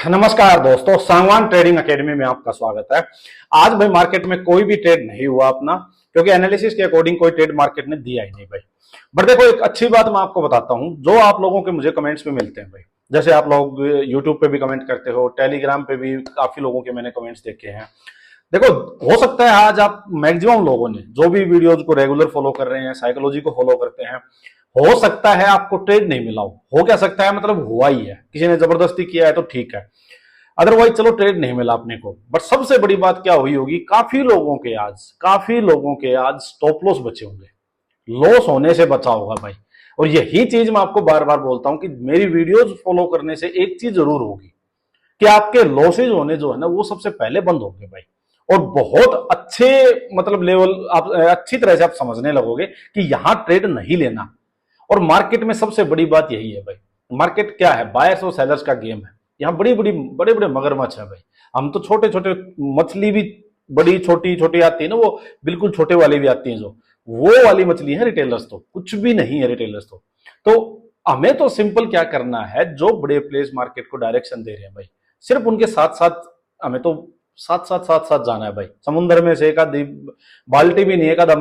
नमस्कार दोस्तों, Sangwan trading academy में आपका स्वागत है। आज भाई मार्केट में कोई भी ट्रेड नहीं हुआ अपना, क्योंकि एनालिसिस के अकॉर्डिंग कोई ट्रेड मार्केट ने दिया ही नहीं भाई। बट देखो, एक अच्छी बात मैं आपको बताता हूं, जो आप लोगों के मुझे कमेंट्स में मिलते हैं भाई। जैसे आप लोग यूट्यूब पे भी कमेंट करते हो, टेलीग्राम पे भी काफी लोगों के मैंने कमेंट्स देखे हैं। देखो, हो सकता है आज आप मैक्सिमम लोगों ने जो भी वीडियोज को रेगुलर फॉलो कर रहे हैं, साइकोलॉजी को फॉलो करते हैं, हो सकता है आपको ट्रेड नहीं मिला हो क्या सकता है, मतलब हुआ ही है, किसी ने जबरदस्ती किया है तो ठीक है, अदरवाइज चलो ट्रेड नहीं मिला अपने को। बट सबसे बड़ी बात क्या हुई होगी, काफी लोगों के आज स्टॉप लॉस बचे होंगे, लॉस होने से बचा होगा भाई। और यही चीज मैं आपको बार बार बोलता हूं कि मेरी वीडियोस फॉलो करने से एक चीज जरूर होगी कि आपके लॉसेज होने जो है ना, वो सबसे पहले बंद होंगे भाई। और बहुत अच्छे मतलब लेवल आप अच्छी तरह से आप समझने लगोगे कि यहां ट्रेड नहीं लेना। और मार्केट में सबसे बड़ी बात यही है भाई, मार्केट क्या है, बायर्स और सेलर्स का गेम है। यहाँ बड़े बड़े मगरमच्छ है भाई। हम तो छोटे छोटे मछली भी बड़ी छोटी छोटी आती है ना, वो बिल्कुल छोटे वाली भी आती है, जो वो वाली मछली है रिटेलर्स, तो कुछ भी नहीं है रिटेलर्स। तो हमें तो सिंपल क्या करना है, जो बड़े प्लेयर्स मार्केट को डायरेक्शन दे रहे हैं भाई, सिर्फ उनके साथ साथ हमें तो साथ जाना है भाई। समुद्र में से एक आधी बाल्टी भी नहीं, एक आधा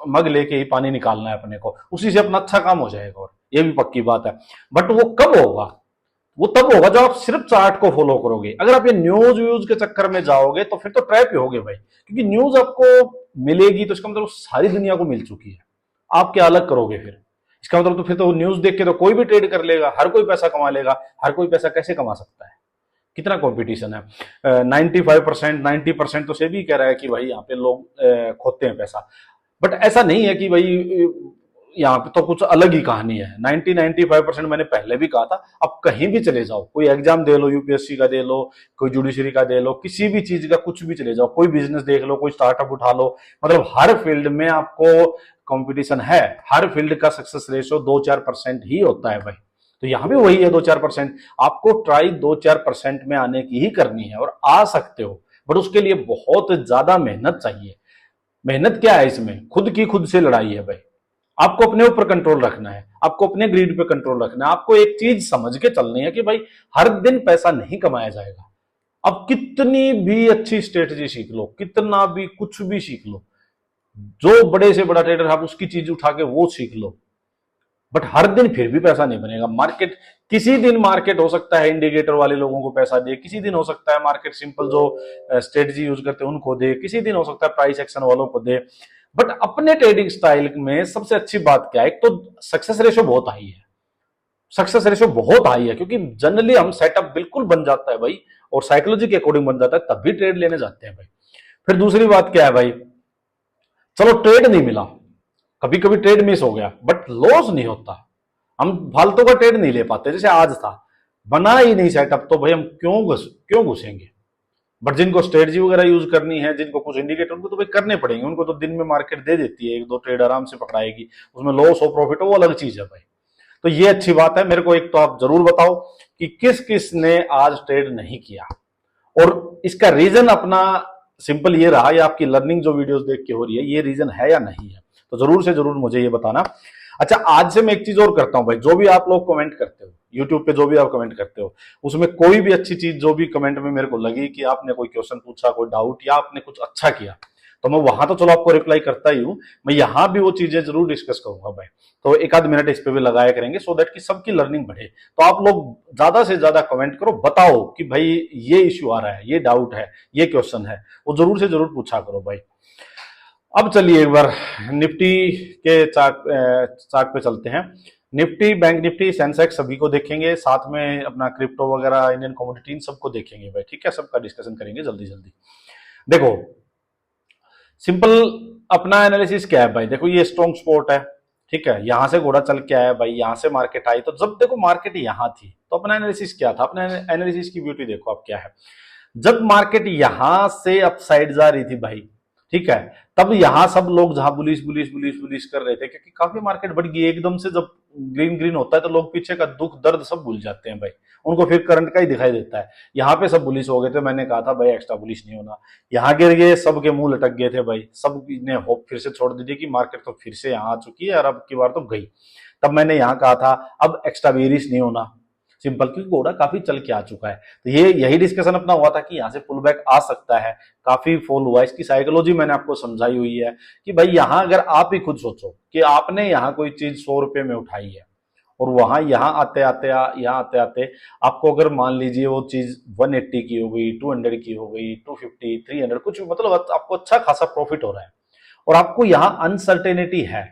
मग लेके ही पानी निकालना है अपने को, उसी से अपना अच्छा काम हो जाएगा। और ये भी पक्की बात है। बट वो कब होगा, वो तब होगा जब आप सिर्फ चार्ट को फॉलो करोगे। अगर आप ये न्यूज व्यूज के चक्कर में जाओगे तो फिर तो ट्रैप ही होगे भाई, क्योंकि न्यूज आपको मिलेगी तो इसका मतलब सारी दुनिया को मिल चुकी है। आप क्या अलग करोगे फिर, इसका मतलब तो फिर तो न्यूज देख के तो कोई भी ट्रेड कर लेगा, हर कोई पैसा कमा लेगा। हर कोई पैसा कैसे कमा सकता है, कितना कंपटीशन है। 95% 90% तो सेबी कह रहा है कि भाई यहाँ पे लोग खोते हैं पैसा। बट ऐसा नहीं है कि भाई यहाँ पे तो कुछ अलग ही कहानी है। 95% मैंने पहले भी कहा था। अब कहीं भी चले जाओ, कोई एग्जाम दे लो, यूपीएससी का दे लो, कोई जुडिशरी का दे लो, किसी भी चीज का कुछ भी चले जाओ, कोई बिजनेस देख लो, कोई स्टार्टअप उठा लो, मतलब हर फील्ड में आपको कंपटीशन है। हर फील्ड का सक्सेस रेशियो 2-4% ही होता है भाई। तो यहाँ भी वही है, 2-4%। आपको ट्राई 2-4% में आने की ही करनी है, और आ सकते हो, बट उसके लिए बहुत ज्यादा मेहनत चाहिए। मेहनत क्या है इसमें, खुद से लड़ाई है भाई। आपको अपने ऊपर कंट्रोल रखना है, आपको अपने ग्रीड पे कंट्रोल रखना है। आपको एक चीज समझ के चलनी है कि भाई हर दिन पैसा नहीं कमाया जाएगा। अब कितनी भी अच्छी स्ट्रेटजी सीख लो, कितना भी कुछ भी सीख लो, जो बड़े से बड़ा ट्रेडर आप उसकी चीज उठा के वो सीख लो, बट हर दिन फिर भी पैसा नहीं बनेगा। मार्केट किसी दिन मार्केट हो सकता है इंडिकेटर वाले लोगों को पैसा दे, किसी दिन हो सकता है मार्केट सिंपल जो स्ट्रेटजी यूज करते हैं उनको दे, किसी दिन हो सकता है प्राइस एक्शन वालों को दे। बट अपने ट्रेडिंग स्टाइल में सबसे अच्छी बात क्या है, एक तो सक्सेस रेशियो बहुत हाई है। सक्सेस रेशियो बहुत हाई है क्योंकि जनरली हम सेटअप बिल्कुल बन जाता है भाई, और साइकोलॉजी के अकॉर्डिंग बन जाता है, तब भी ट्रेड लेने जाते हैं भाई। फिर दूसरी बात क्या है भाई, चलो ट्रेड नहीं मिला, कभी कभी ट्रेड मिस हो गया, बट लॉस नहीं होता। हम फालतू का ट्रेड नहीं ले पाते। जैसे आज था, बना ही नहीं सेटअप, तो भाई हम क्यों घुसेंगे। बट जिनको स्ट्रेटजी वगैरह यूज करनी है, जिनको कुछ इंडिकेटर, उनको तो भाई करने पड़ेंगे। उनको तो दिन में मार्केट दे देती है, 1-2 ट्रेड आराम से पकड़ाएगी, उसमें लॉस हो प्रॉफिट हो वो अलग चीज है भाई। तो ये अच्छी बात है। मेरे को एक तो आप जरूर बताओ कि किस किस ने आज ट्रेड नहीं किया, और इसका रीजन अपना सिंपल ये रहा, या आपकी लर्निंग जो वीडियोस देख के हो रही है, ये रीजन है या नहीं है, तो जरूर से जरूर मुझे ये बताना। अच्छा, आज से मैं एक चीज और करता हूं भाई, जो भी आप लोग कमेंट करते हो यूट्यूब पे, जो भी आप कमेंट करते हो, उसमें कोई भी अच्छी चीज जो भी कमेंट में मेरे को लगी कि आपने कोई क्वेश्चन पूछा, कोई डाउट, या आपने कुछ अच्छा किया, तो मैं वहां तो चलो आपको रिप्लाई करता ही हूं, मैं यहां भी वो चीजें जरूर डिस्कस करूंगा भाई। तो 1-आध मिनट इस पे भी लगाया करेंगे, सो दैट कि सबकी लर्निंग बढ़े। तो आप लोग ज्यादा से ज्यादा कमेंट करो, बताओ कि भाई ये इश्यू आ रहा है, ये डाउट है, ये क्वेश्चन है, वो जरूर से जरूर पूछा करो भाई। अब चलिए एक बार निफ्टी के चार्ट पे चलते हैं। निफ्टी, बैंक निफ्टी, सेंसेक्स सभी को देखेंगे, साथ में अपना क्रिप्टो वगैरह, इंडियन कमोडिटी, इन सबको देखेंगे भाई, ठीक है। सबका डिस्कशन करेंगे जल्दी जल्दी। देखो, सिंपल अपना एनालिसिस क्या है भाई, देखो ये स्ट्रॉन्ग स्पॉट है, ठीक है। यहां से घोड़ा चल के आया भाई, यहां से मार्केट आई, तो जब देखो मार्केट यहां थी तो अपना एनालिसिस क्या था, अपना एनालिसिस की ब्यूटी देखो अब क्या है। जब मार्केट यहां से अपसाइड जा रही थी भाई, ठीक है, तब यहां सब लोग जहां बुलिश कर रहे थे, क्योंकि काफी मार्केट बढ़ गई एकदम से। जब ग्रीन ग्रीन होता है तो लोग पीछे का दुख दर्द सब भूल जाते हैं भाई, उनको फिर करंट का ही दिखाई देता है। यहाँ पे सब बुलिश हो गए थे, मैंने कहा था भाई एक्स्ट्रा बुलिश नहीं होना। यहाँ गिर गए, सबके मुंह लटक गए थे भाई, सब ने होप फिर से छोड़ दी थी कि मार्केट तो फिर से यहाँ आ चुकी है और अब की बार तो गई। तब मैंने यहाँ कहा था अब एक्स्ट्रा बेरिश नहीं होना, सिंपल, क्योंकि घोड़ा काफी चल के आ चुका है। तो ये यही डिस्कशन अपना हुआ था कि यहाँ से पुल बैक आ सकता है, काफी फॉल हुआ है। इसकी साइकोलॉजी मैंने आपको समझाई हुई है कि भाई यहाँ अगर आप ही खुद सोचो कि आपने यहाँ कोई चीज 100 रुपए में उठाई है और वहां यहाँ आते आते आपको अगर मान लीजिए वो चीज 180 की हो गई, 200 की हो गई, 250, 300, कुछ भी, मतलब आपको अच्छा खासा प्रॉफिट हो रहा है और आपको यहाँ अनसर्टेनिटी है,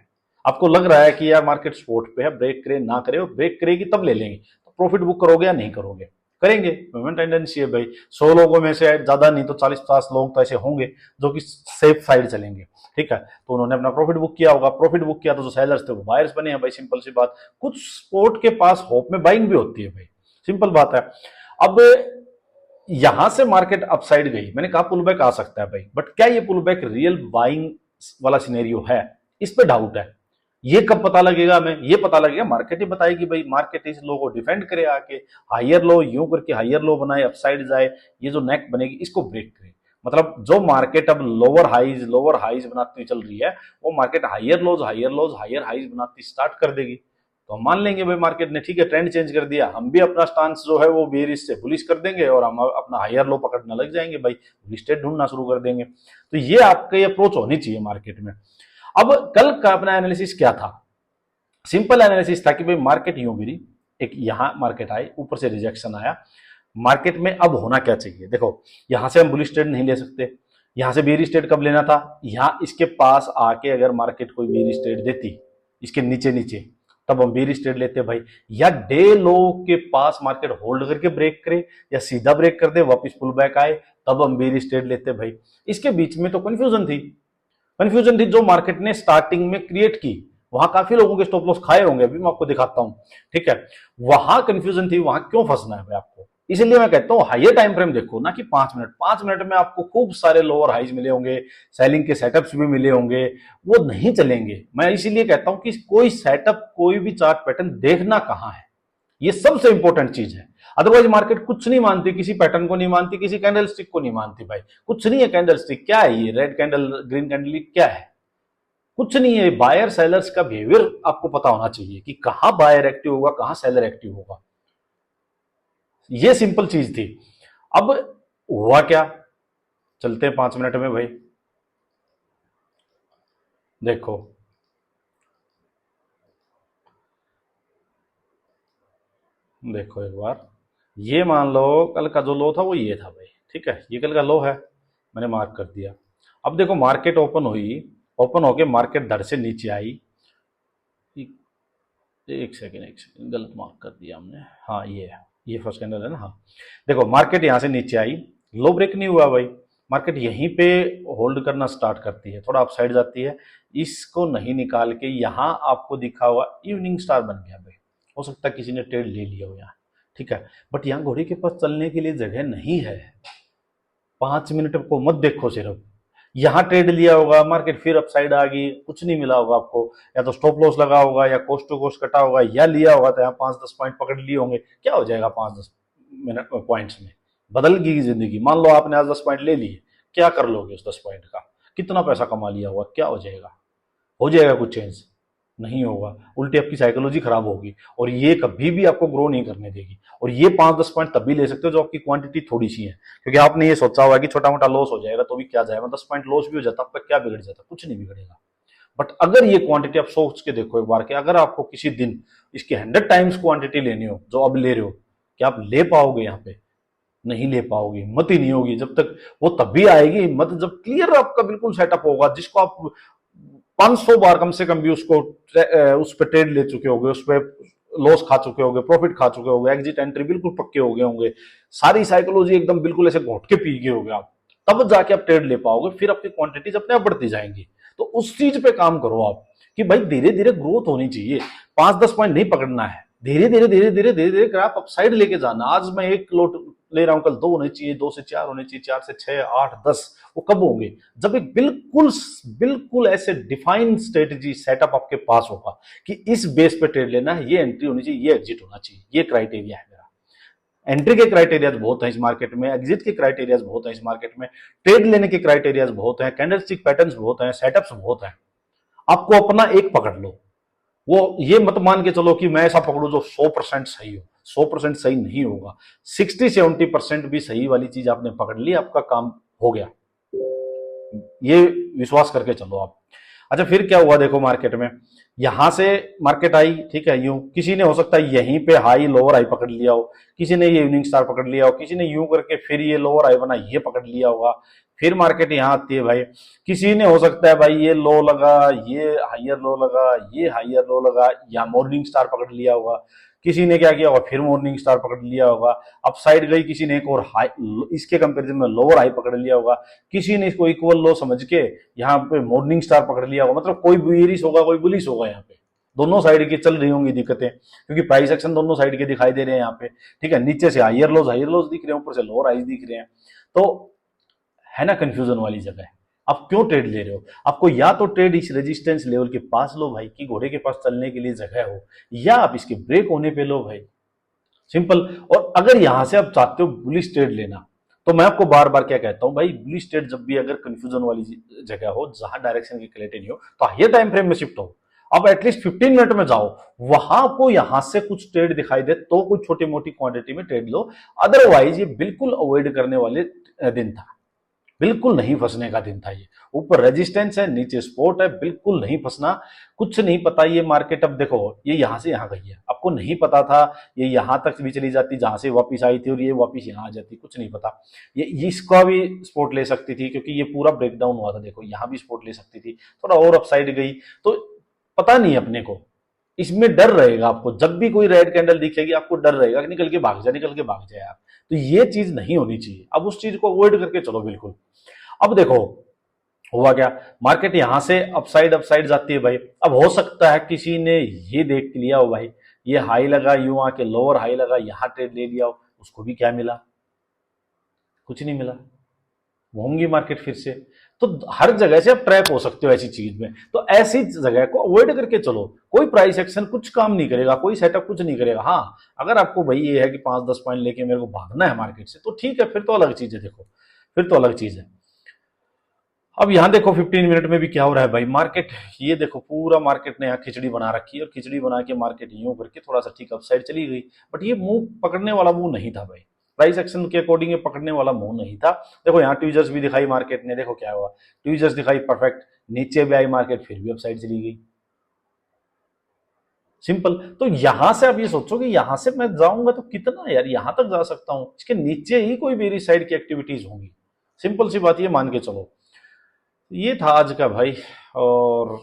आपको लग रहा है कि यार मार्केट सपोर्ट पे है, ब्रेक करे ना करे, और ब्रेक करेगी तब ले लेंगे, तो प्रॉफिट बुक करोगे या नहीं करोगे? करेंगे। ह्यूमन टेंडेंसी है भाई। 100 लोगों में से ज्यादा नहीं तो 40-50 लोग तो ऐसे होंगे जो कि सेफ साइड चलेंगे, ठीक है। तो उन्होंने अपना प्रॉफिट बुक किया होगा, प्रॉफिट बुक किया तो जो सेलर्स थे वो बायर्स बने हैं भाई, सिंपल सी बात। कुछ स्पोर्ट के पास होप में बाइंग भी होती है भाई, सिंपल बात है। अब यहां से मार्केट अपसाइड गई, मैंने कहा पुल बैक आ सकता है भाई, बट क्या ये पुल बैक रियल बाइंग वाला सिनेरियो है? इस पे डाउट है। ये कब पता लगेगा? हमें ये पता लगेगा, मार्केट ही बताएगी भाई। मार्केट इस लो को डिफेंड करे आके, हायर लो यूं करके हायर लो बनाए, अपसाइड जाए, ये जो नेक बनेगी इसको ब्रेक करे। मतलब जो मार्केट अब लोअर हाइज बनाती चल रही है, वो market higher lows higher highs बनाती स्टार्ट कर देगी। तो हम मान लेंगे भाई मार्केट ने ठीक है ट्रेंड चेंज कर दिया, हम भी अपना स्टांस जो है वो बेरिश से बुलिश कर देंगे और हम अपना हायर लो पकड़ने लग जाएंगे भाई, लिस्टेड ढूंढना शुरू कर देंगे। तो ये आपकी अप्रोच होनी चाहिए मार्केट में। अब कल का अपना एनालिसिस क्या था? सिंपल एनालिसिस था कि भाई मार्केट यूं गिरी, एक यहां मार्केट आए, ऊपर से रिजेक्शन आया, मार्केट में अब होना क्या चाहिए? देखो यहां से हम बुलिश ट्रेड नहीं ले सकते, यहां से बेरिश ट्रेड कब लेना था? यहां इसके पास आके अगर मार्केट कोई बेरिश ट्रेड देती इसके नीचे नीचे, तब हम बेरिश ट्रेड लेते भाई। या डे लो के पास मार्केट होल्ड करके ब्रेक करे या सीधा ब्रेक कर दे वापस पुल बैक आए, तब हम बेरिश ट्रेड लेते भाई। इसके बीच में तो कंफ्यूजन थी जो मार्केट ने स्टार्टिंग में क्रिएट की। वहां काफी लोगों के स्टॉप लॉस खाए होंगे, अभी मैं आपको दिखाता हूं, ठीक है। वहां कंफ्यूजन थी, वहां क्यों फंसना है भाई आपको? इसलिए मैं कहता हूं हाइयर टाइम फ्रेम देखो ना कि 5 मिनट में आपको खूब सारे लोअर हाइज मिले होंगे, सेलिंग के सेटअप्स भी मिले होंगे, वो नहीं चलेंगे। मैं इसीलिए कहता हूं कि कोई सेटअप, कोई भी चार्ट पैटर्न देखना कहां है, ये सबसे इंपॉर्टेंट चीज है। अदरवाइज मार्केट कुछ नहीं मानती, किसी पैटर्न को नहीं मानती, किसी कैंडल स्टिक को नहीं मानती भाई। कुछ नहीं है कैंडल स्टिक, क्या है ये रेड कैंडल ग्रीन कैंडल, क्या है? कुछ नहीं है। बायर सेलर्स का बिहेवियर आपको पता होना चाहिए कि कहां बायर एक्टिव होगा, कहां सेलर एक्टिव होगा। ये सिंपल चीज थी। अब हुआ क्या, चलते हैं 5 मिनट में भाई। देखो देखो एक बार, ये मान लो कल का जो लो था वो ये था भाई, ठीक है, ये कल का लो है, मैंने मार्क कर दिया। अब देखो मार्केट ओपन हुई, ओपन होके मार्केट धड़ से नीचे आई। एक सेकेंड गलत मार्क कर दिया हमने, हाँ ये फर्स्ट कैंडल है ना, हाँ। देखो मार्केट यहां से नीचे आई, लो ब्रेक नहीं हुआ भाई, मार्केट यहीं पे होल्ड करना स्टार्ट करती है, थोड़ा अपसाइड जाती है, इसको नहीं निकाल के यहां आपको दिखा हुआ इवनिंग स्टार बन गया भाई। हो सकता है किसी ने ट्रेड ले लिया हो यहाँ, ठीक है, बट यहाँ घोड़े के पास चलने के लिए जगह नहीं है। 5 मिनट को मत देखो, सिर्फ यहां ट्रेड लिया होगा, मार्केट फिर अपसाइड आ गई, कुछ नहीं मिला होगा आपको, या तो स्टॉप लॉस लगा होगा या कोस्ट टू कोस्ट कटा होगा, या लिया होगा तो यहाँ 5-10 पॉइंट पकड़ लिए होंगे। क्या हो जाएगा 5-10 मिनट पॉइंट्स में? बदल गई जिंदगी। मान लो आपने आज 10 पॉइंट ले लिए, क्या कर लोगे उस 10 पॉइंट का? कितना पैसा कमा लिया होगा? क्या हो जाएगा? हो जाएगा कुछ चेंज? नहीं होगा, उल्टी आपकी साइकोलॉजी खराब होगी और ये कभी भी आपको ग्रो नहीं करने देगी। और ये 5-10 पॉइंट तभी ले सकते हो जो आपकी क्वांटिटी थोड़ी सी है, क्योंकि आपने ये सोचा हुआ कि छोटा मोटा लॉस हो जाएगा तो भी क्या जाएगा, 10 पॉइंट लॉस भी हो जाता, आपका क्या बिगड़ जाता? कुछ नहीं बिगड़ेगा। बट अगर ये क्वांटिटी आप सोच के देखो एक बार कि अगर आपको किसी दिन इसकी 100 टाइम्स क्वांटिटी लेनी हो जो अब ले रहे हो, क्या आप ले पाओगे? यहाँ पे नहीं ले पाओगे, हिम्मत ही नहीं होगी। जब तक वो तभी आएगी हिम्मत जब क्लियर आपका बिल्कुल सेटअप होगा, जिसको आप 500 बार कम से कम भी उसको उस पर ट्रेड ले चुके होगे, उस पर लॉस खा चुके होगे, प्रॉफिट खा चुके होगे, एग्जिट एंट्री बिल्कुल पक्के हो गए होंगे, सारी साइकोलॉजी एकदम बिल्कुल ऐसे घोट के पी गए होगे आप, तब जाके आप ट्रेड ले पाओगे, फिर आपकी क्वांटिटीज अपने आप बढ़ती जाएंगी। तो उस चीज पे काम करो आप कि भाई धीरे धीरे ग्रोथ होनी चाहिए, 5-10 पॉइंट नहीं पकड़ना है, धीरे धीरे ग्राफ अपसाइड लेके जाना। आज मैं 1 लोट ले रहा हूं, कल 2 होने चाहिए, 2 से 4 होने चाहिए, 4 से 6, 8, 10। वो कब होंगे? जब एक बिल्कुल ऐसे डिफाइंड स्ट्रेटेजी सेटअप आपके पास होगा कि इस बेस पे ट्रेड लेना है, ये एंट्री होनी चाहिए, ये एग्जिट होना चाहिए, ये क्राइटेरिया है मेरा। एंट्री के क्राइटेरियाज बहुत हैं इस मार्केट में, एग्जिट के क्राइटेरियाज बहुत हैं इस मार्केट में, ट्रेड लेने के क्राइटेरियाज बहुत हैं, कैंडलस्टिक पैटर्न्स बहुत हैं, सेटअप्स बहुत हैं। आपको अपना एक पकड़ लो, वो ये मत मान के चलो कि मैं ऐसा पकड़ू जो 100% सही हो। 100% सही नहीं होगा। 60-70% भी सही वाली चीज आपने पकड़ ली, आपका काम हो गया, ये विश्वास करके चलो आप। अच्छा फिर क्या हुआ देखो मार्केट में, यहां से मार्केट आई, ठीक है, यूं किसी ने हो सकता है यहीं पे हाई लोअर हाई पकड़ लिया हो, किसी ने ये इवनिंग स्टार पकड़ लिया हो, किसी ने यूं करके फिर ये लोअर हाई बना ये पकड़ लिया होगा, फिर मार्केट यहां आती है भाई, किसी ने हो सकता है भाई ये लो लगा, ये हाइयर लो लगा, ये हाइयर लो लगा, या मॉर्निंग स्टार पकड़ लिया होगा, किसी ने क्या किया होगा फिर मॉर्निंग स्टार पकड़ लिया होगा, अप साइड गई किसी ने एक और हाई, इसके कंपेरिजन में लोअर हाई पकड़ लिया होगा, किसी ने इसको इक्वल लो समझ के यहाँ पे मॉर्निंग स्टार पकड़ लिया होगा। मतलब कोई बेरिश होगा कोई बुलिश होगा, यहाँ पे दोनों साइड की चल रही होंगी दिक्कतें, क्योंकि प्राइस एक्शन दोनों साइड के दिखाई दे रहे हैं यहाँ पे, ठीक है, नीचे से हाइयर लोज दिख रहे हैं, ऊपर से लोअर हाइज दिख रहे हैं, तो है ना कंफ्यूजन वाली जगह। आप क्यों ट्रेड ले रहे हो? आपको या तो ट्रेड इस रेजिस्टेंस लेवल के पास लो भाई कि घोड़े के पास चलने के लिए जगह हो, या आप इसके ब्रेक होने पे लो भाई, सिंपल। और अगर यहां से आप चाहते हो बुलिश ट्रेड लेना, तो मैं आपको बार बार क्या कहता हूं भाई, बुलिश ट्रेड जब भी अगर कंफ्यूजन वाली जगह हो जहां डायरेक्शन की क्लैरिटी नहीं हो, तो हाइयर टाइम फ्रेम में शिफ्ट हो, अब एटलीस्ट 15 मिनट में जाओ, वहां आपको यहां से कुछ ट्रेड दिखाई दे तो कुछ छोटी मोटी क्वांटिटी में ट्रेड लो, अदरवाइज ये बिल्कुल अवॉइड करने वाले दिन था, बिल्कुल नहीं फंसने का दिन था ये। ऊपर रेजिस्टेंस है, नीचे सपोर्ट है, बिल्कुल नहीं फंसना। कुछ नहीं पता ये मार्केट, अब देखो ये यहां से यहां गई है, आपको नहीं पता था ये यहां तक भी चली जाती जहां से वापस आई थी और ये वापस यहां आ जाती, कुछ नहीं पता। ये इसका भी सपोर्ट ले सकती थी क्योंकि ये पूरा ब्रेकडाउन हुआ था, देखो यहां भी सपोर्ट ले सकती थी, थोड़ा और अपसाइड गई, तो पता नहीं अपने को, इसमें डर रहेगा आपको, जब भी कोई रेड कैंडल दिखेगी आपको डर रहेगा कि निकल के भाग जाए, निकल के भाग जाए आप, तो ये चीज नहीं होनी चाहिए। अब उस चीज को अवॉइड करके चलो बिल्कुल। अब देखो हुआ क्या, मार्केट यहां से अपसाइड जाती है भाई, अब हो सकता है किसी ने ये देख लिया हो भाई, ये हाई लगा यूं आके लोअर हाई लगा, यहां ट्रेड ले लिया हो, उसको भी क्या मिला, कुछ नहीं मिला, घूमगी मार्केट फिर से। तो हर जगह से आप ट्रैप हो सकते हो ऐसी चीज में, तो ऐसी जगह को अवॉइड करके चलो। कोई प्राइस एक्शन कुछ काम नहीं करेगा, कोई सेटअप कुछ नहीं करेगा। हाँ अगर आपको भाई ये है कि 5-10 पॉइंट लेके मेरे को भागना है मार्केट से, तो ठीक है, फिर तो अलग चीज है, देखो फिर तो अलग चीज है। अब यहां देखो 15 मिनट में भी क्या हो रहा है भाई, मार्केट ये देखो पूरा मार्केट ने यहाँ खिचड़ी बना रखी है, और खिचड़ी बना के मार्केट यूं करके थोड़ा सा ठीक अपसाइड चली गई, बट ये मुंह पकड़ने वाला मुंह नहीं था भाई, प्राइस एक्शन के अकॉर्डिंग ये पकड़ने वाला मुंह नहीं था। देखो यहाँ ट्वीजर्स भी दिखाई मार्केट ने, देखो क्या हुआ, ट्वीजर्स दिखाई परफेक्ट, नीचे भी आई मार्केट फिर भी अपसाइड चली गई, सिंपल। तो यहां से आप ये सोचो कि यहां से मैं जाऊंगा तो कितना यार, यहां तक जा सकता हूं, इसके नीचे ही कोई मेरी साइड की एक्टिविटीज होंगी, सिंपल सी बात ये मान के चलो। ये था आज का भाई। और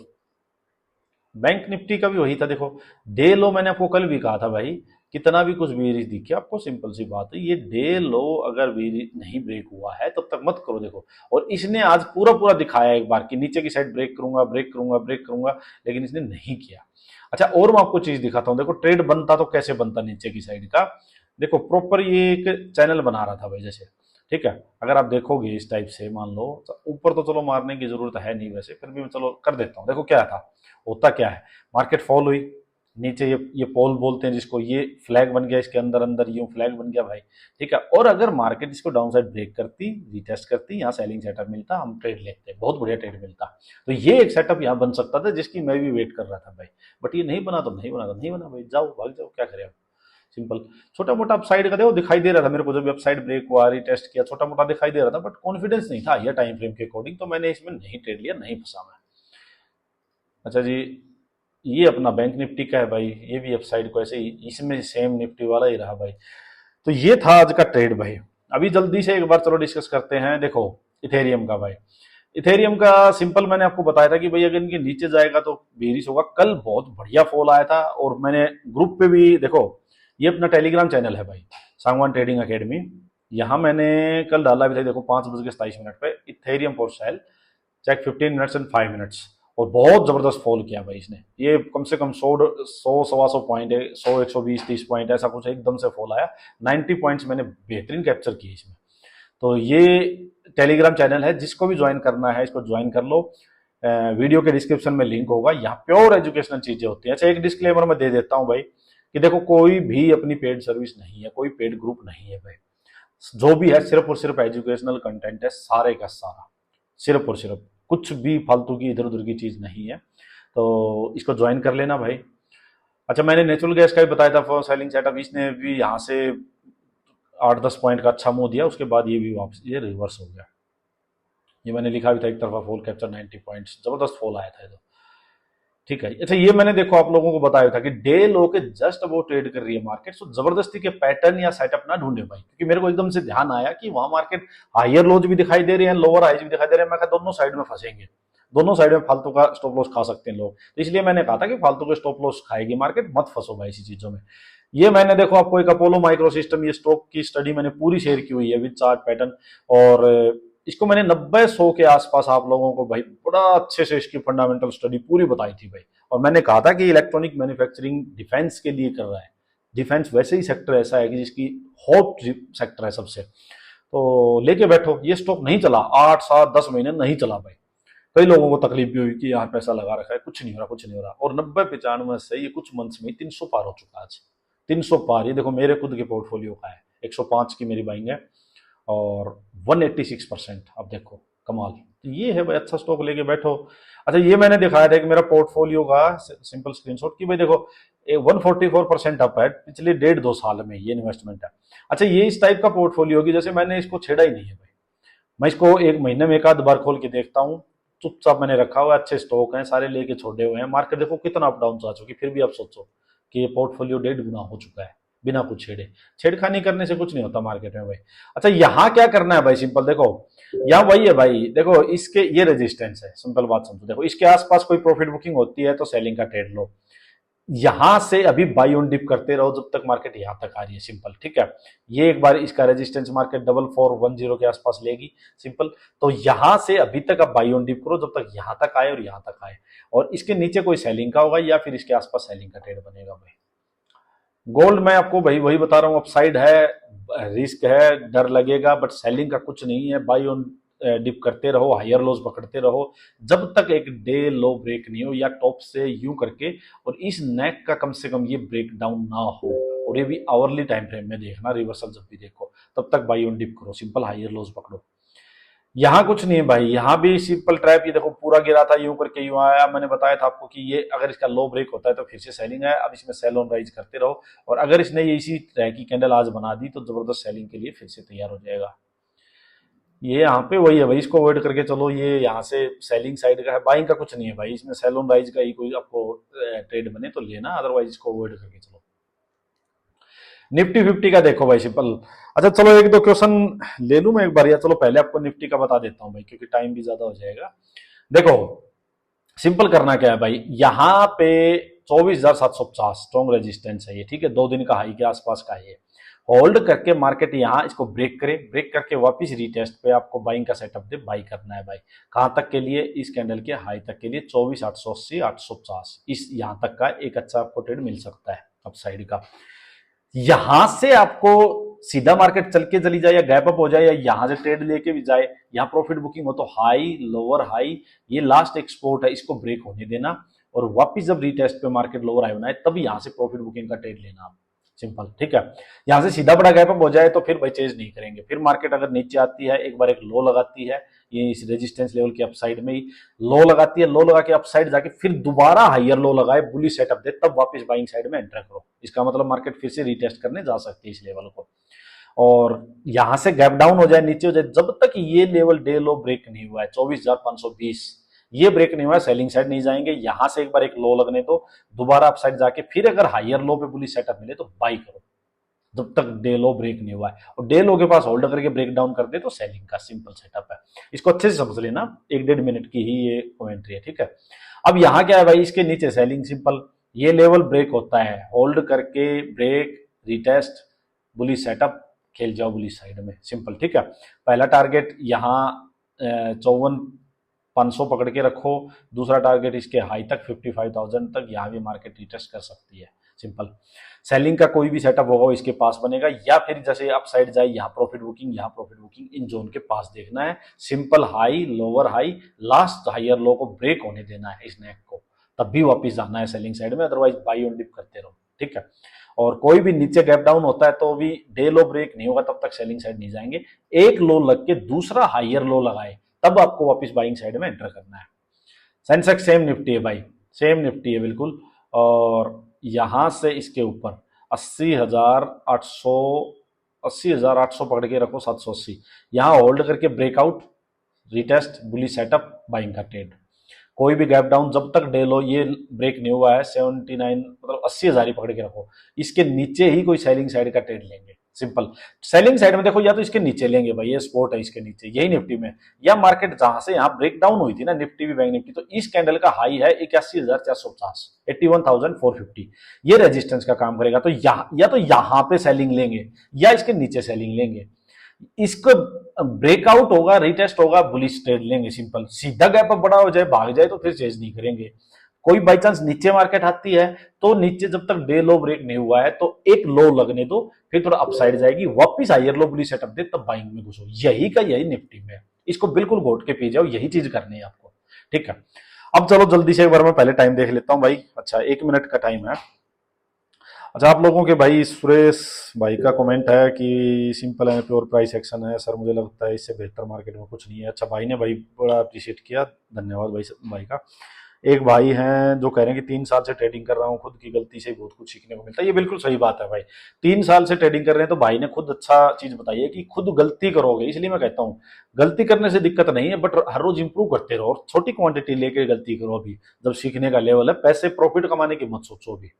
बैंक निफ्टी का भी वही था, देखो डे लो मैंने आपको कल भी कहा था भाई, कितना भी कुछ बेरिश दिखे आपको, सिंपल सी बात है, ये डे लो अगर बेरिश नहीं ब्रेक हुआ है तब तक मत करो, देखो। और इसने आज पूरा पूरा दिखाया एक बार कि नीचे की साइड ब्रेक करूंगा ब्रेक करूंगा ब्रेक करूंगा, लेकिन इसने नहीं किया। अच्छा और मैं आपको चीज दिखाता हूँ, देखो ट्रेड बनता तो कैसे बनता नीचे की साइड का, देखो प्रॉपर ये एक चैनल बना रहा था भाई जैसे, ठीक है, अगर आप देखोगे इस टाइप से, मान लो तो ऊपर तो चलो मारने की जरूरत है नहीं वैसे, फिर भी मैं चलो कर देता हूँ। देखो क्या था, होता क्या है, मार्केट फॉल हुई, नीचे ये पोल बोलते हैं जिसको, ये फ्लैग बन गया, इसके अंदर अंदर यूं फ्लैग बन गया भाई, ठीक है। और अगर मार्केट इसको डाउन साइड ब्रेक करती, रिटेस्ट करती, यहाँ सेलिंग सेटअप मिलता, हम ट्रेड लेते, बहुत बढ़िया ट्रेड मिलता। तो ये एक सेटअप यहाँ बन सकता था जिसकी मैं भी वेट कर रहा था भाई, बट ये नहीं बना तो नहीं बना, तो नहीं बना भाई, जाओ भाग जाओ, क्या करें अब, सिंपल। छोटा मोटा अपसाइड का देखो दिखाई दे रहा था मेरे को, जब अपसाइड ब्रेक हुआ रिटेस्ट किया, छोटा मोटा दिखाई दे रहा था, बट कॉन्फिडेंस नहीं था ये टाइम फ्रेम के अकॉर्डिंग, तो मैंने इसमें नहीं ट्रेड लिया, नहीं फंसा मैं। अच्छा जी, ये अपना बैंक निफ्टी का है भाई, ये भी अपसाइड को ऐसे ही, इसमें सेम निफ्टी वाला ही रहा भाई। तो ये था आज का ट्रेड भाई। अभी जल्दी से एक बार चलो डिस्कस करते हैं, देखो इथेरियम का भाई। इथेरियम का सिंपल मैंने आपको बताया था कि भाई अगर इनके नीचे जाएगा तो बेरिश होगा, कल बहुत बढ़िया फॉल आया था, और मैंने ग्रुप पे भी, देखो ये अपना टेलीग्राम चैनल है भाई, सांगवान ट्रेडिंग अकेडमी, यहाँ मैंने कल डाला भी था, देखो 5:27 पे, Ethereum for sale, check 15 minutes and 5 minutes, और बहुत जबरदस्त फॉल किया भाई इसने, ये कम से कम 100-125 पॉइंट है, 100-120-30 पॉइंट ऐसा कुछ एकदम से फॉल आया, 90 पॉइंट्स मैंने बेहतरीन कैप्चर किए इसमें। तो ये टेलीग्राम चैनल है, जिसको भी ज्वाइन करना है इसको ज्वाइन कर लो, वीडियो के डिस्क्रिप्शन में लिंक होगा, यहाँ प्योर एजुकेशनल चीजें होती हैं। अच्छा एक डिस्क्लेमर मैं दे देता हूँ भाई, कि देखो कोई भी अपनी पेड सर्विस नहीं है, कोई पेड ग्रुप नहीं है भाई, जो भी है सिर्फ और सिर्फ एजुकेशनल कंटेंट है, सारे का सारा, सिर्फ और सिर्फ, कुछ भी फालतू की इधर उधर की चीज नहीं है, तो इसको ज्वाइन कर लेना भाई। अच्छा, मैंने नेचुरल गैस का भी बताया था फॉर सेलिंग सेटअप, इसने भी यहाँ से 8-10 पॉइंट का अच्छा मूव दिया, उसके बाद ये भी वापस ये रिवर्स हो गया। ये मैंने लिखा भी था एक तरफा फॉल कैप्चर 90 पॉइंट्स, जबरदस्त फॉल आया था ये तो। ठीक है, अच्छा ये मैंने देखो आप लोगों को बताया था कि डे लो के जस्ट वो ट्रेड कर रही है मार्केट, तो जबरदस्ती के पैटर्न या सेटअप ना ढूंढे भाई, क्योंकि मेरे को एकदम से ध्यान आया कि वहां मार्केट हायर लोज भी दिखाई दे रहे हैं, लोअर हाइज भी दिखाई दे रहे हैं। मैं कहा दोनों साइड में फंसेंगे, दोनों साइड में फालतू का स्टॉप लॉस खा सकते हैं लोग, तो इसलिए मैंने कहा था कि फालतू के स्टॉप लॉस खाएगी मार्केट, मत फंसो भाई इसी चीजों में। ये मैंने देखो आपको एक अपोलो माइक्रो सिस्टम, ये स्टॉक की स्टडी मैंने पूरी शेयर की हुई है विद चार्ट पैटर्न, और इसको मैंने 90-100 के आसपास आप लोगों को भाई बड़ा अच्छे से इसकी फंडामेंटल स्टडी पूरी बताई थी भाई। और मैंने कहा था कि इलेक्ट्रॉनिक मैन्युफैक्चरिंग डिफेंस के लिए कर रहा है, डिफेंस वैसे ही सेक्टर ऐसा है कि जिसकी हॉट सेक्टर है सबसे, तो लेके बैठो। ये स्टॉक नहीं चला 8-7-10 महीने नहीं चला भाई, कई लोगों को तकलीफ भी हुई कि यार पैसा लगा रखा है, कुछ नहीं हो रहा, कुछ नहीं हो रहा, और 90-95 से ये कुछ मंथ्स में 300 पार हो चुका है आज, 300 पार। ये देखो मेरे खुद के पोर्टफोलियो का है, 105 की मेरी बाइंग है और 186%। अब देखो कमाल, तो ये है भाई, अच्छा स्टॉक लेके बैठो। अच्छा ये मैंने दिखाया था कि मेरा पोर्टफोलियो का सिंपल स्क्रीनशॉट की भाई देखो 144% अप है पिछले 1.5-2 साल में, ये इन्वेस्टमेंट है। अच्छा ये इस टाइप का पोर्टफोलियो की जैसे मैंने इसको छेड़ा ही नहीं है भाई, मैं इसको एक महीने में एक आध बार खोल के देखता हूँ, चुपचाप मैंने रखा हुआ है, अच्छे स्टॉक हैं सारे लेके छोड़े हुए हैं। मार्केट देखो कितना अप डाउन जा चुकी, फिर भी आप सोचो कि ये पोर्टफोलियो 1.5 गुना हो चुका है बिना कुछ छेड़े। छेड़खानी करने से कुछ नहीं होता मार्केट में भाई। अच्छा यहाँ क्या करना है भाई, सिंपल देखो, यहाँ वही है भाई, देखो इसके ये रेजिस्टेंस है, सिंपल बात समझो, देखो इसके आसपास कोई प्रॉफिट बुकिंग होती है तो सेलिंग का ट्रेड लो। यहां से अभी बाई ऑन डिप करते रहो जब तक मार्केट यहां तक आ रही है, सिंपल, ठीक है। ये एक बार इसका रेजिस्टेंस मार्केट 4410 के आसपास लेगी, सिंपल। तो यहां से अभी तक आप बाई ऑन डिप करो जब तक यहां तक आए और यहां तक आए, और इसके नीचे कोई सेलिंग का होगा या फिर इसके आसपास सेलिंग का ट्रेड बनेगा भाई। गोल्ड मैं आपको भाई वही बता रहा हूँ, अपसाइड है, रिस्क है, डर लगेगा, बट सेलिंग का कुछ नहीं है। बाई ऑन डिप करते रहो, हायर लोज पकड़ते रहो जब तक एक डे लो ब्रेक नहीं हो, या टॉप से यूं करके और इस नेक का कम से कम ये ब्रेक डाउन ना हो, और ये भी आवरली टाइम फ्रेम में देखना, रिवर्सल जब भी देखो तब तक बाई ऑन डिप करो, सिंपल हायर लोज पकड़ो। यहाँ कुछ नहीं है भाई, यहाँ भी सिंपल ट्रैप, ये देखो पूरा गिरा था यूं करके यूं आया, मैंने बताया था आपको कि ये अगर इसका लो ब्रेक होता है तो फिर से सेलिंग है। अब इसमें सेल ऑन राइज करते रहो, और अगर इसने ये इसी तरह की कैंडल आज बना दी तो जबरदस्त सेलिंग के लिए फिर से तैयार हो जाएगा। ये यहाँ पे वही है भाई, इसको अवॉइड करके चलो, ये यहाँ से सेलिंग साइड का है, बाइंग का कुछ नहीं है भाई, इसमें सेल ऑन राइज का ही कोई आपको ट्रेड बने तो लेना, अदरवाइज इसको अवॉइड करके चलो। निफ्टी 50 का देखो भाई, सिंपल। अच्छा चलो एक दो क्वेश्चन ले लूं मैं एक बार, या चलो पहले आपको निफ्टी का बता देता हूं भाई, क्योंकि टाइम भी ज्यादा हो जाएगा। देखो सिंपल करना क्या है भाई, यहाँ पे 24,750 स्ट्रॉन्ग रेजिस्टेंस है ये, ठीक है, 2 दिन का हाई के आसपास का है ये। होल्ड करके मार्केट यहाँ इसको ब्रेक करे, ब्रेक करके वापस रीटेस्ट पे आपको बाइंग का सेटअप दे, बाई करना है भाई। कहां तक के लिए, इस कैंडल के हाई तक के लिए 24,880 850, इस यहाँ तक का एक अच्छा आपको ट्रेड मिल सकता है अपसाइड का। यहां से आपको सीधा मार्केट चल के चली जाए या गैप अप हो जाए, या यहां से ट्रेड लेके भी जाए, यहां प्रॉफिट बुकिंग हो तो हाई लोअर हाई, ये लास्ट एक्सपोर्ट है, इसको ब्रेक होने देना, और वापस जब रीटेस्ट पे मार्केट लोअर हाई बनाए तब यहां से प्रॉफिट बुकिंग का ट्रेड लेना आप, सिंपल, ठीक है। यहां से सीधा बड़ा गैप अप हो जाए तो फिर भाई चेज नहीं करेंगे, फिर मार्केट अगर नीचे आती है, एक बार एक लो लगाती है, ये इस रेजिस्टेंस लेवल के अपसाइड में ही लो लगाती है, लो लगा के अपसाइड जाके फिर दोबारा हायर लो लगाए, बुलिश सेटअप दे, तब वापस बाइंग साइड में एंटर करो। इसका मतलब मार्केट फिर से रीटेस्ट करने जा सकती है इस लेवल को, और यहां से गैप डाउन हो जाए, नीचे हो जाए, जब तक ये लेवल डे लो ब्रेक नहीं हुआ है 24,520, ये ब्रेक नहीं हुआ है, सेलिंग साइड नहीं जाएंगे। यहां से एक बार एक लो लगने तो दोबारा अपसाइड जाके फिर अगर हायर लो पे बुलिश सेटअप मिले तो बाई करो, जब तक डे लो ब्रेक नहीं हुआ है, और डे लो के पास होल्ड करके ब्रेक डाउन कर दे तो सेलिंग का सिंपल सेटअप है। इसको अच्छे से समझ लेना, 1-1.5 मिनट की ही ये कमेंट्री है, ठीक है। अब यहां क्या है भाई, इसके नीचे सेलिंग, सिंपल, ये लेवल ब्रेक होता है, होल्ड करके ब्रेक, रिटेस्ट, बुलिश सेटअप, खेल जाओ बुलिश साइड में, सिंपल, ठीक है। पहला टारगेट यहाँ 54,500 पकड़ के रखो, दूसरा टारगेट इसके हाई तक 55,000 तक, यहाँ भी मार्केट रिटेस्ट कर सकती है, सिंपल। सेलिंग का कोई भी सेटअप होगा इसके पास बनेगा, या फिर जैसे अपसाइड जाए, यहाँ प्रॉफिट बुकिंग, यहाँ प्रॉफिट बुकिंग, इन जोन के पास देखना है, simple, high lower high, last higher low को ब्रेक होने देना है इस नेक को, तब भी वापस जाना है सेलिंग साइड में, अदरवाइज बाई ऑन डिप करते रहो, ठीक है। और कोई भी नीचे गैप डाउन होता है तो भी डे लो ब्रेक नहीं होगा तब तक सेलिंग साइड नहीं जाएंगे, एक लो लग के दूसरा हायर लो लगाए तब आपको वापस बाइंग साइड में एंटर करना है। सेंसेक्स सेम निफ्टी है भाई, सेम निफ्टी है बिल्कुल, और यहां से इसके ऊपर 80,800, 80,800 पकड़ के रखो, 780 यहां होल्ड करके ब्रेकआउट, रिटेस्ट, बुली सेटअप, बाइंग का ट्रेड। कोई भी गैप डाउन जब तक डे लो ये ब्रेक नहीं हुआ है 79 मतलब 80,000 ही पकड़ के रखो, इसके नीचे ही कोई सेलिंग साइड का ट्रेड लेंगे। सिंपल सेलिंग साइड में देखो या तो इसके नीचे लेंगे भाई, ये सपोर्ट है इसके नीचे, यही निफ्टी में, या मार्केट जहां से यहाँ ब्रेक डाउन हुई थी ना निफ्टी भी बैंक निफ्टी, तो इस कैंडल का हाई है 81,450, 81,450, ये रेजिस्टेंस का काम करेगा। तो या तो यहां पे सेलिंग लेंगे या इसके नीचे सेलिंग लेंगे, इसको ब्रेकआउट होगा, रिटेस्ट होगा, बुलिश ट्रेड लेंगे। सिंपल, सीधा गैप अप बड़ा हो जाए भाग जाए तो फिर चेंज नहीं करेंगे। कोई बाई चांस नीचे मार्केट आती है तो नीचे जब तक डे लो ब्रेक नहीं हुआ है तो एक लो लगने दो, फिर थोड़ा अपसाइड जाएगी, वापिस हायर लो बुलिश सेटअप दे तब बाइंग में घुसो। यही का यही निफ्टी में, इसको बिल्कुल घोट के पी जाओ, यही चीज करनी है आपको। ठीक है, अब चलो जल्दी से एक बार मैं पहले टाइम देख लेता हूं भाई। अच्छा 1 मिनट का टाइम है। अच्छा आप लोगों के भाई सुरेश भाई का कमेंट है कि simple and pure price action है सर, मुझे लगता है इससे बेहतर मार्केट में कुछ नहीं है। अच्छा भाई ने भाई बड़ा अप्रिशिएट किया, धन्यवाद भाई का। एक भाई हैं जो कह रहे हैं कि 3 साल से ट्रेडिंग कर रहा हूँ, खुद की गलती से बहुत कुछ सीखने को मिलता है। ये बिल्कुल सही बात है भाई, 3 साल से ट्रेडिंग कर रहे हैं तो भाई ने खुद अच्छा चीज बताई है कि खुद गलती करोगे, इसलिए मैं कहता हूँ गलती करने से दिक्कत नहीं है, बट हर रोज इंप्रूव करते रहो और छोटी क्वांटिटी लेके गलती करो। अभी जब सीखने का लेवल है, पैसे प्रॉफिट कमाने की मत सोचो अभी।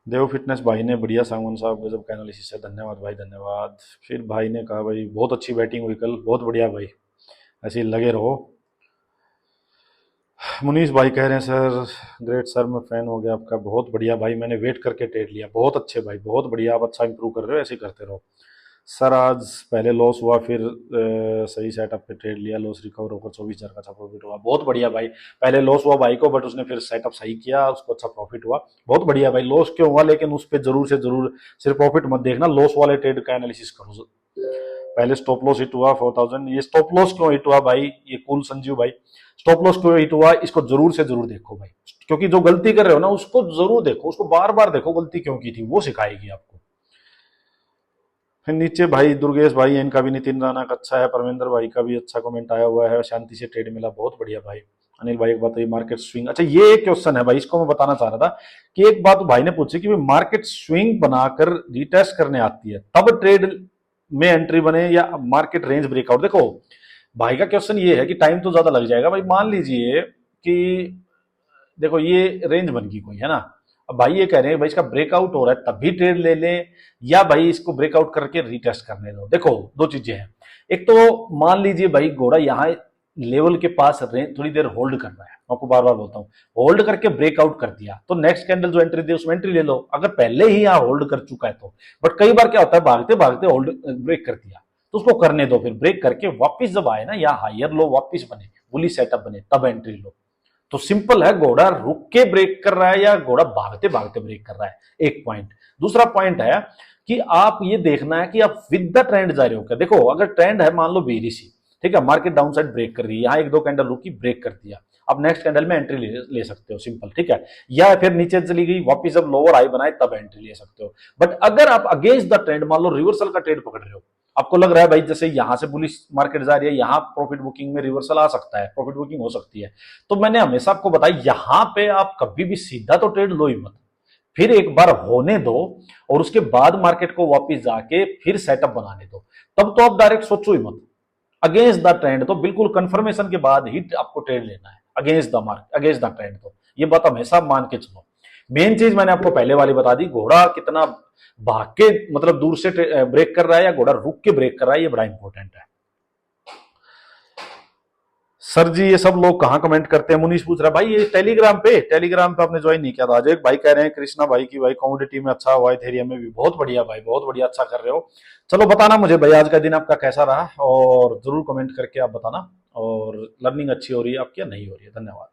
देव फिटनेस भाई ने बढ़िया सांगवान साहब गजब का एनालिसिस है, धन्यवाद भाई धन्यवाद। फिर भाई ने कहा भाई बहुत अच्छी बैटिंग हुई कल, बहुत बढ़िया भाई, ऐसे ही लगे रहो। मुनीष भाई कह रहे हैं सर ग्रेट सर, मैं फैन हो गया आपका, बहुत बढ़िया भाई, मैंने वेट करके ट्रेड लिया, बहुत अच्छे भाई, बहुत बढ़िया, आप अच्छा इंप्रूव कर रहे हो, ऐसे ही करते रहो। सर आज पहले लॉस हुआ फिर सही सेटअप पे ट्रेड लिया, लॉस रिकवर होकर 24,000 का अच्छा प्रॉफिट हुआ, बहुत बढ़िया भाई। पहले लॉस हुआ भाई को, बट उसने फिर सेटअप सही किया, उसको अच्छा प्रॉफिट हुआ, बहुत बढ़िया भाई। लॉस क्यों हुआ लेकिन उस पर जरूर से जरूर सिर्फ प्रॉफिट मत देखना, लॉस वाले ट्रेड का एनालिसिस करो। पहले स्टॉप लॉस हिट हुआ 4,000, ये स्टॉप लॉस क्यों हिट हुआ भाई, ये कूल संजीव भाई, स्टॉप लॉस क्यों हिट हुआ इसको जरूर से जरूर देखो भाई, क्योंकि जो गलती कर रहे हो ना उसको जरूर देखो, उसको बार बार देखो गलती क्यों की थी, वो सिखाएगी आपको। फिर नीचे भाई दुर्गेश भाई, इनका भी नितिन राणा का अच्छा है, परमेंद्र भाई का भी अच्छा कमेंट आया हुआ है, शांति से ट्रेड मिला, बहुत बढ़िया भाई। अनिल भाई एक बात, मार्केट स्विंग, अच्छा ये एक क्वेश्चन है भाई, इसको मैं बताना चाह रहा था कि एक बात भाई ने पूछी कि मार्केट स्विंग बनाकर रिटेस्ट करने आती है तब ट्रेड में एंट्री बने या मार्केट रेंज ब्रेकआउट। देखो भाई का क्वेश्चन ये है कि टाइम तो ज्यादा लग जाएगा भाई, मान लीजिए कि देखो ये रेंज बन गई कोई है ना, अब भाई ये कह रहे हैं भाई इसका ब्रेकआउट हो रहा है तब भी ट्रेड ले लें या भाई इसको ब्रेकआउट करके रिटेस्ट करने दो। देखो दो चीजें हैं, एक तो मान लीजिए भाई घोड़ा यहाँ लेवल के पास थोड़ी देर होल्ड कर रहा है, मैं आपको बार बार बोलता हूँ, होल्ड करके ब्रेकआउट कर दिया तो नेक्स्ट कैंडल जो एंट्री दी उसमें एंट्री ले लो, अगर पहले ही यहाँ होल्ड कर चुका है तो। बट कई बार क्या होता है भागते भागते होल्ड ब्रेक कर दिया तो उसको करने दो, फिर ब्रेक करके वापिस जब आए ना या हायर लो वापिस बने, बुली सेटअप बने तब एंट्री लो। तो सिंपल है, घोड़ा रुक के ब्रेक कर रहा है या घोड़ा भागते भागते ब्रेक कर रहा है, एक पॉइंट। दूसरा पॉइंट है कि आप ये देखना है कि आप विद द ट्रेंड जा रहे हो क्या। देखो अगर ट्रेंड है मान लो बेरिश, ठीक है, मार्केट डाउन साइड ब्रेक कर रही है, यहाँ एक दो कैंडल रुकी ब्रेक कर दिया, अब नेक्स्ट कैंडल में एंट्री ले सकते हो, सिंपल, ठीक है, या फिर नीचे चली गई वापिस जब लोअर हाई बनाए तब एंट्री ले सकते हो। बट अगर आप अगेंस्ट द ट्रेंड मान लो रिवर्सल का ट्रेड पकड़ रहे हो, आपको लग रहा है भाई जैसे यहां से बुलिश मार्केट जा रही है, यहां प्रॉफिट बुकिंग में रिवर्सल आ सकता है, प्रॉफिट बुकिंग हो सकती है, तो मैंने हमेशा आपको बताया यहां पे आप कभी भी सीधा तो ट्रेड लो ही मत, फिर एक बार होने दो और उसके बाद मार्केट को वापस जाके फिर सेटअप बनाने दो, तब तो आप डायरेक्ट सोचो ही मत। अगेंस्ट द ट्रेंड तो बिल्कुल कंफर्मेशन के बाद ही आपको ट्रेड लेना है, against the market against the trend, तो ये बात हमेशा मान के चलो। मेन चीज मैंने आपको पहले वाली बता दी, घोड़ा कितना भाग के मतलब दूर से ब्रेक कर रहा है या घोड़ा रुक के ब्रेक कर रहा है, ये बड़ा इंपॉर्टेंट है। सर जी ये सब लोग कहाँ कमेंट करते हैं, मुनीष पूछ रहा है भाई ये टेलीग्राम पे आपने ज्वाइन नहीं किया था। आज एक भाई कह रहे हैं कृष्णा भाई की भाई कमोडिटी में अच्छा हुआ, इथेरियम में भी, बहुत बढ़िया भाई, बहुत बढ़िया, अच्छा कर रहे हो। चलो बताना मुझे भाई आज का दिन आपका कैसा रहा और जरूर कमेंट करके आप बताना, और लर्निंग अच्छी हो रही है आपकी या नहीं हो रही है। धन्यवाद।